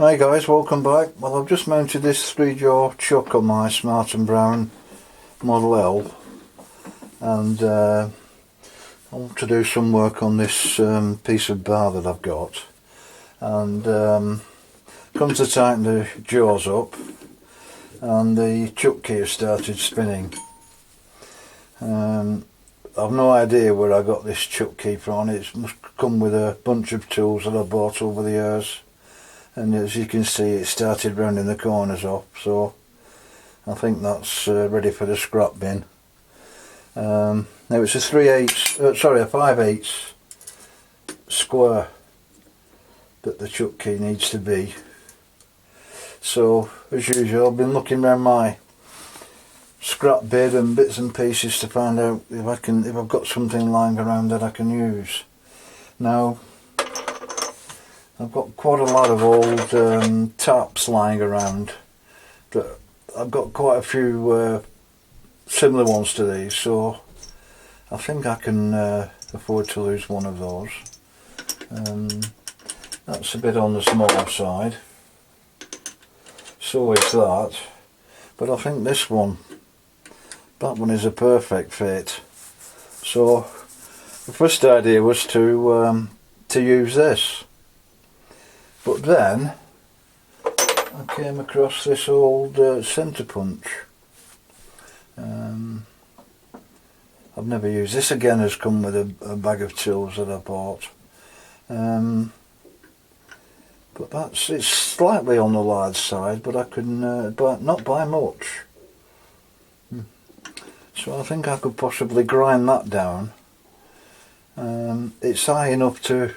Hi guys, welcome back. Well, I've just mounted this 3-jaw chuck on my Smart & Brown Model L, and I want to do some work on this piece of bar that I've got, and comes to tighten the jaws up and the chuck key has started spinning. I've no idea where I got this chuck key from. It must come with a bunch of tools that I bought over the years, and as you can see it started rounding the corners up, so I think that's ready for the scrap bin. Now it's a 5/8 square that the chuck key needs to be. So as usual, I've been looking around my scrap bin and bits and pieces to find out if I've got something lying around that I can use. Now I've got quite a lot of old taps lying around. I've got quite a few similar ones to these, so I think I can afford to lose one of those. That's a bit on the smaller side, so is that, but I think that one is a perfect fit. So the first idea was to use this, but then I came across this old centre punch. I've never used this. Again, has come with a bag of tools that I bought, but it's slightly on the large side, but I can not by much. So I think I could possibly grind that down. It's high enough to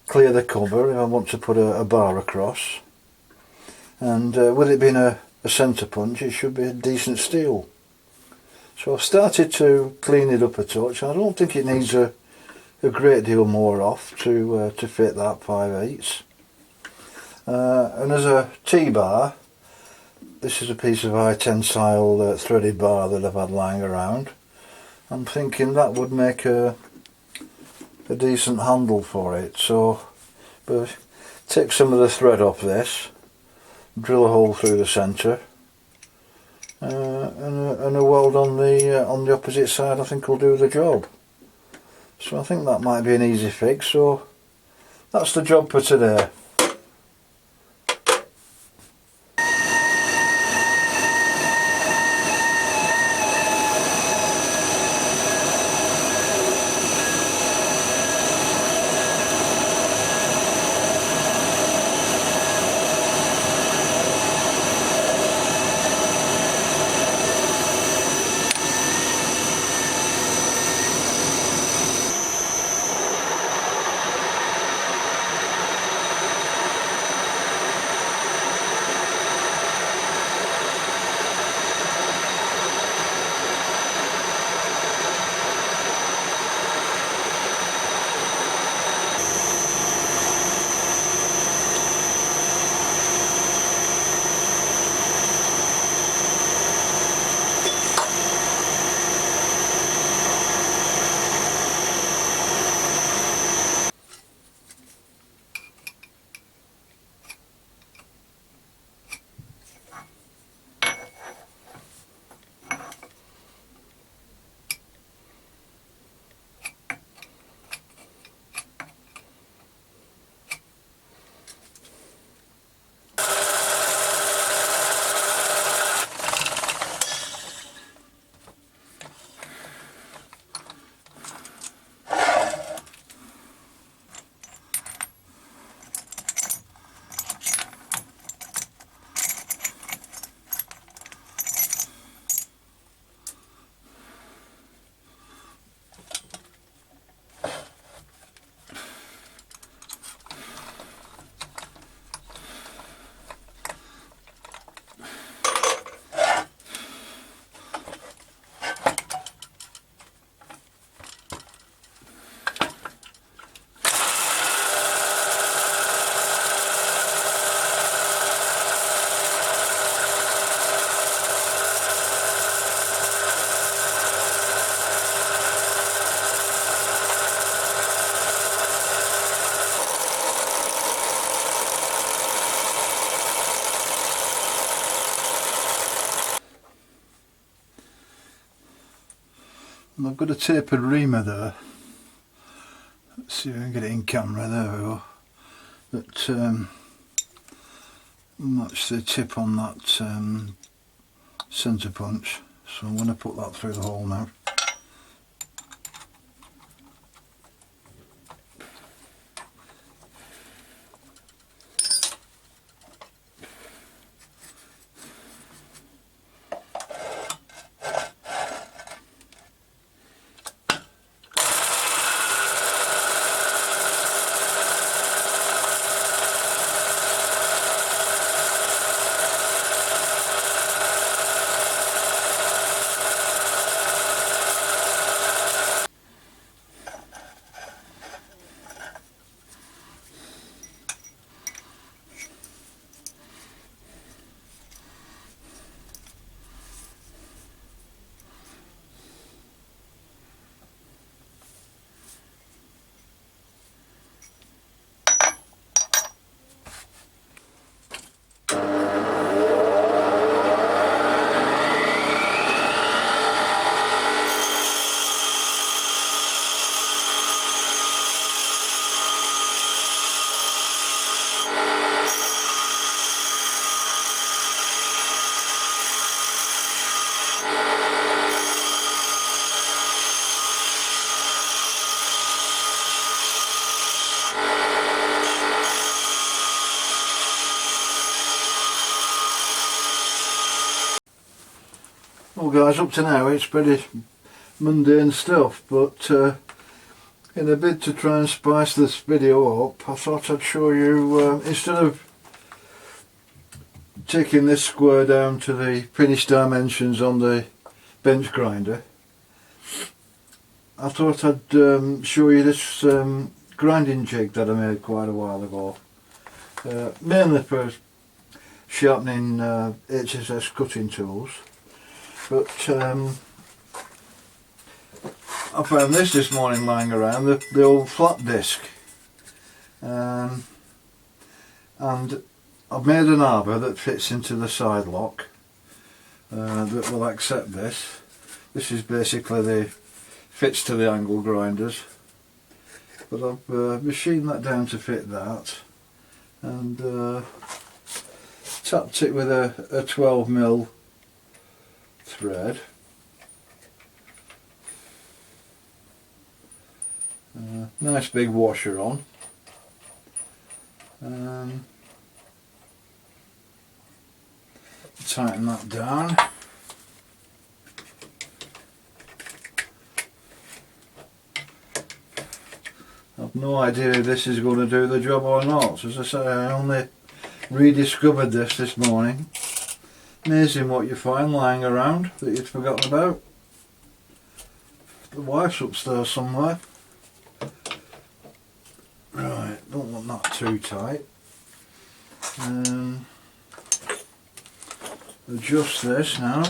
clear the cover if I want to put a bar across, and with it being a centre punch, it should be a decent steel. So I've started to clean it up a touch. I don't think it needs a great deal more off to fit that 5/8. And as a T-bar, this is a piece of high tensile threaded bar that I've had lying around. I'm thinking that would make a decent handle for it. So, but take some of the thread off this, drill a hole through the centre, and a weld on the opposite side I think will do the job. So I think that might be an easy fix. So that's the job for today. And I've got a tapered reamer there. Let's see if I can get it in camera. There we go. That match the tip on that centre punch. So I'm going to put that through the hole now. Well guys, up to now it's pretty mundane stuff, but in a bid to try and spice this video up, I thought I'd show you, instead of taking this square down to the finished dimensions on the bench grinder, I thought I'd show you this grinding jig that I made quite a while ago, mainly for sharpening HSS cutting tools. But I found this morning lying around, the old flat disc, and I've made an arbor that fits into the side lock that will accept this. This is basically fits to the angle grinders, but I've machined that down to fit that, and tapped it with a 12mm thread. Nice big washer on. Tighten that down. I've no idea if this is going to do the job or not. As I say, I only rediscovered this morning. Amazing what you find lying around that you'd forgotten about. The wife's upstairs somewhere. Right, don't want that too tight. Adjust this now.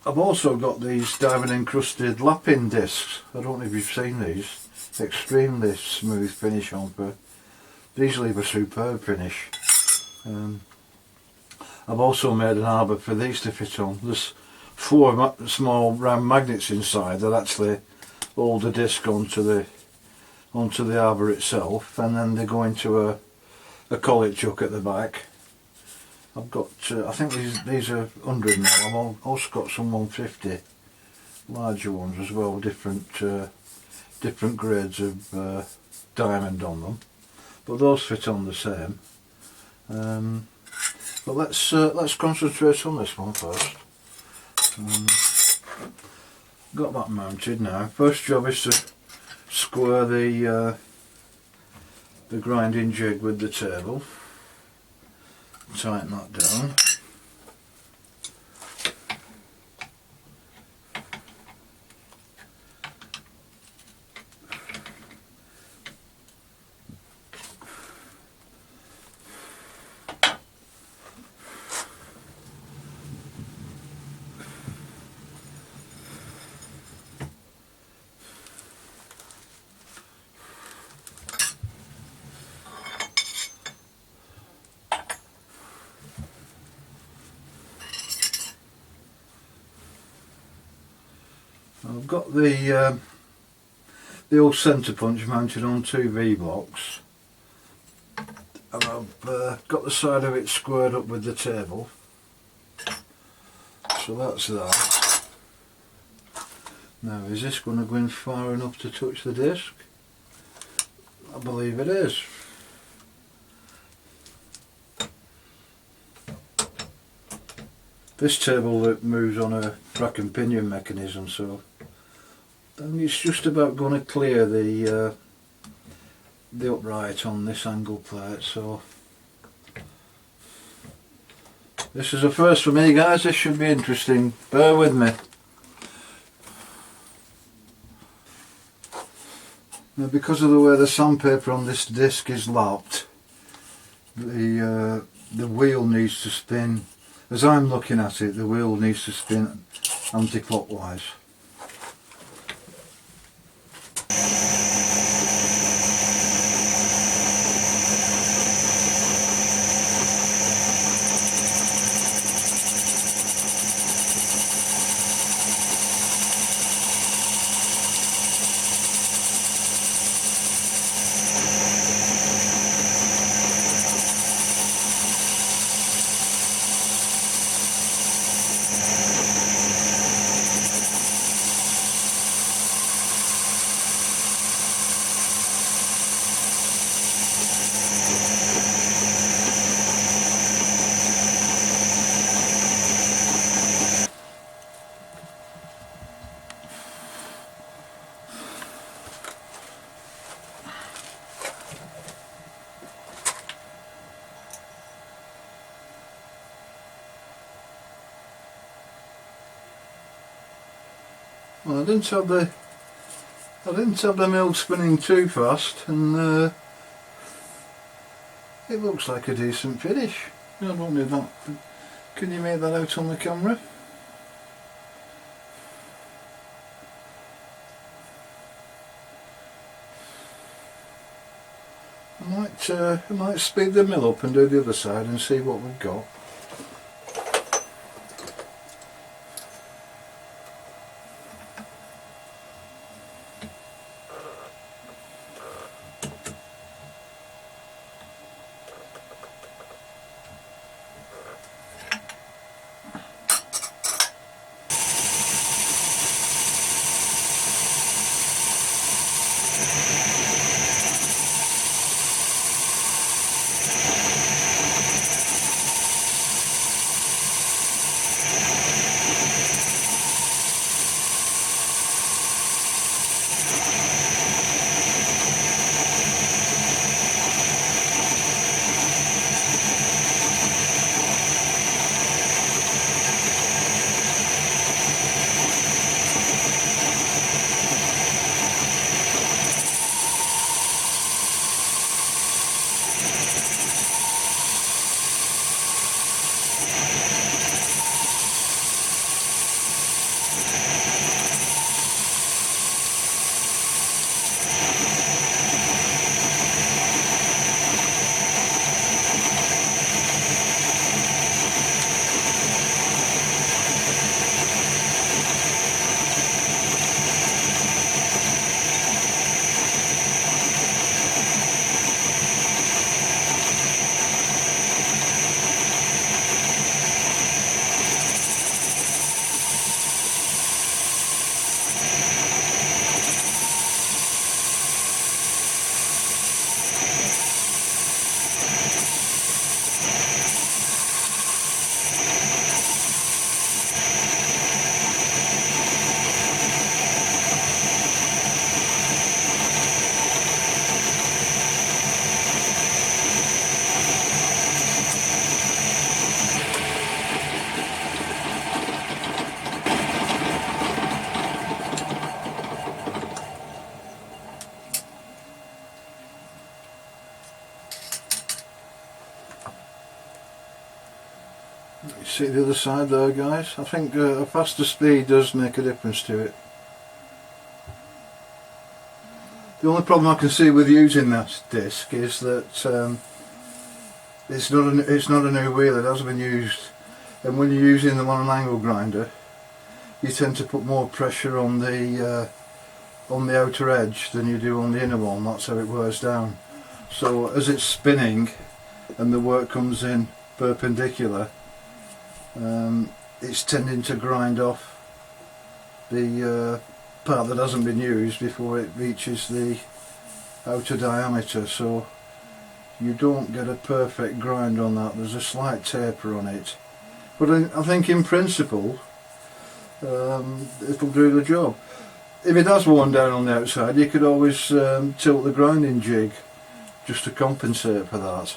I've also got these diamond encrusted lapping discs. I don't know if you've seen these. Extremely smooth finish on for. These leave a superb finish. I've also made an arbor for these to fit on. There's 4 small round magnets inside that actually hold the disc onto the arbor itself, and then they go into a collet chuck at the back. I've got, I think these are 100 now. I've also got some 150 larger ones as well, different grades of diamond on them, but those fit on the same. But let's concentrate on this one first. Got that mounted now. First job is to square the grinding jig with the table. Tighten that down. I've got the old centre punch mounted on two V-blocks, and I've got the side of it squared up with the table, so that's that. Now, is this going to go in far enough to touch the disc? I believe it is. This table that moves on a rack and pinion mechanism, so it's just about going to clear the upright on this angle plate. So this is a first for me, guys. This should be interesting. Bear with me. Now, because of the way the sandpaper on this disc is lapped, the wheel needs to spin. As I'm looking at it, the wheel needs to spin anti-clockwise. Well, I didn't have the mill spinning too fast, and it looks like a decent finish. I don't need that. But can you make that out on the camera? I might speed the mill up and do the other side and see what we've got. You see the other side there, guys? I think a faster speed does make a difference to it. The only problem I can see with using that disc is that it's not a new wheel. It hasn't been used, and when you're using them on an angle grinder, you tend to put more pressure on the outer edge than you do on the inner one. That's how it wears down. So as it's spinning and the work comes in perpendicular, it's tending to grind off the part that hasn't been used before it reaches the outer diameter, so you don't get a perfect grind on that. There's a slight taper on it, but I think in principle it'll do the job. If it has worn down on the outside, you could always tilt the grinding jig just to compensate for that,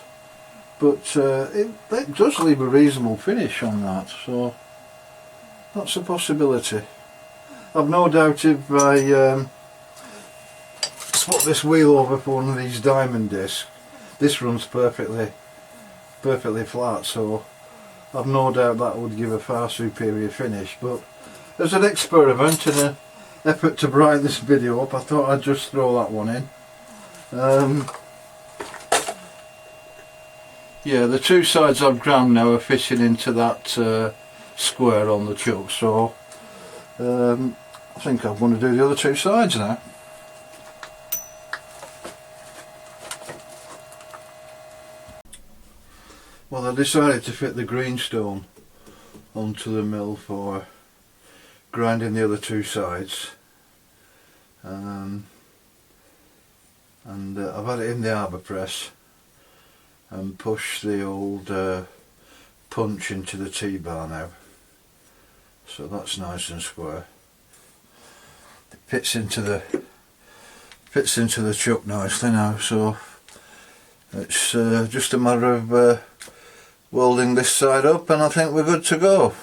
but it does leave a reasonable finish on that, so that's a possibility. I've no doubt if I swap this wheel over for one of these diamond discs, this runs perfectly flat, so I've no doubt that would give a far superior finish. But as an experiment and an effort to brighten this video up, I thought I'd just throw that one in. Yeah, the two sides I've ground now are fitting into that square on the chuck, so I think I'm going to do the other two sides now. Well, I decided to fit the greenstone onto the mill for grinding the other two sides, and I've had it in the arbor press and pushed the old punch into the T-bar now, so that's nice and square. It fits into the chuck nicely now, so it's just a matter of welding this side up and I think we're good to go.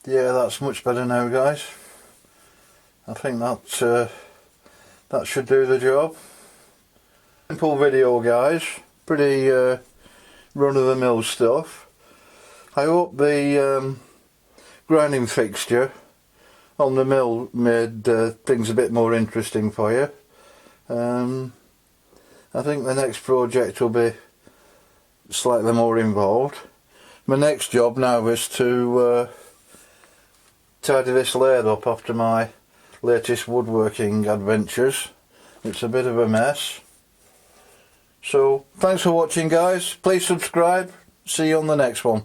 Yeah, that's much better now, guys. I think that should do the job. Simple video, guys. Pretty run-of-the-mill stuff. I hope the grinding fixture on the mill made things a bit more interesting for you. I think the next project will be slightly more involved. My next job now is to tidy this lathe up after my latest woodworking adventures. It's a bit of a mess. So thanks for watching, guys. Please subscribe. See you on the next one.